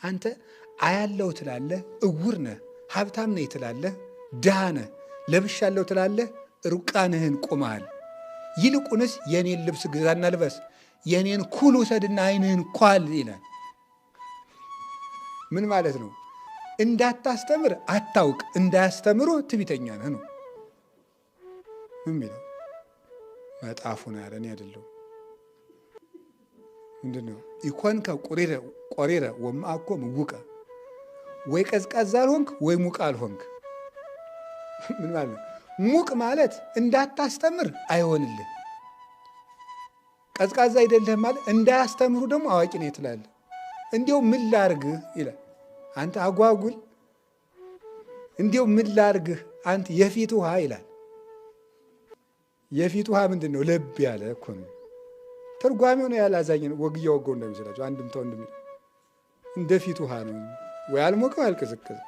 አንተ አያለው ትላለህ፣ እውር ነህ። ሀብታም ነህ ትላለህ፣ ድሃ ነህ። ለብሻለሁ ትላለህ፣ ርቃንህን ቆመሃል። ይልቁንስ የኔን ልብስ ግዛና ልበስ፣ የኔን ኩል ውሰድና ዓይንህን ኳል ይላል። ምን ማለት ነው? እንዳታስተምር አታውቅ፣ እንዳያስተምሩ ትዕቢተኛ ነህ ነው የሚለው መጽሐፉን ያለ እኔ አይደለሁም። ምንድን ነው ኢኮንከ ቆሪረ ወማእኮ ምውቀ፣ ወይ ቀዝቃዛ አልሆንክ ወይ ሙቅ አልሆንክ። ምን ማለት ነው? ሙቅ ማለት እንዳታስተምር አይሆንልህ፣ ቀዝቃዛ አይደለህም ማለት እንዳያስተምሩ ደግሞ አዋቂ ነህ ትላለህ። እንዲያው ምን ላርግህ ይላል። አንተ አጓጉል እንዲያው ምን ላርግህ አንተ የፊት ውሃ ይላል። የፊት ውሃ ምንድን ነው? ለብ ያለ እኮ ነው። ትርጓሜው ነው ያላዛኝ ነው። ወግያ ወገው እንደሚመስላችሁ አንድምታው እንደሚል እንደ ፊት ውሃ ነው። ወይ አልሞቀው አልቀዘቀዘ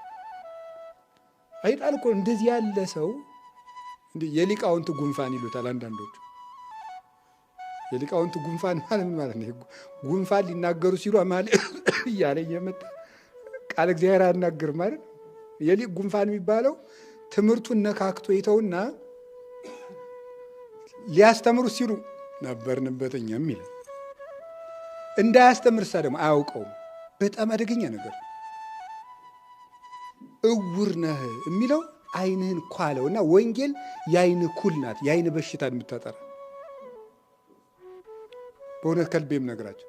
አይጣል እኮ። እንደዚህ ያለ ሰው እንደ የሊቃውንት ጉንፋን ይሉታል አንዳንዶቹ። የሊቃውንት ጉንፋን ማለት ምን ማለት ነው? ጉንፋን ሊናገሩ ሲሉ ማለት እያለ እየመጣ ቃል እግዚአብሔር አናገር ማለት የሊቅ ጉንፋን የሚባለው ትምህርቱን ነካክቶ ይተውና ሊያስተምሩ ሲሉ ነበርንበት እኛም ይላል። እንዳያስተምር ሳ ደግሞ አያውቀውም። በጣም አደገኛ ነገር። እውር ነህ የሚለው ዓይንህን ኳለው እና ወንጌል የዓይን ኩል ናት፣ የዓይን በሽታ የምታጠራ በእውነት ከልቤም ነገራቸው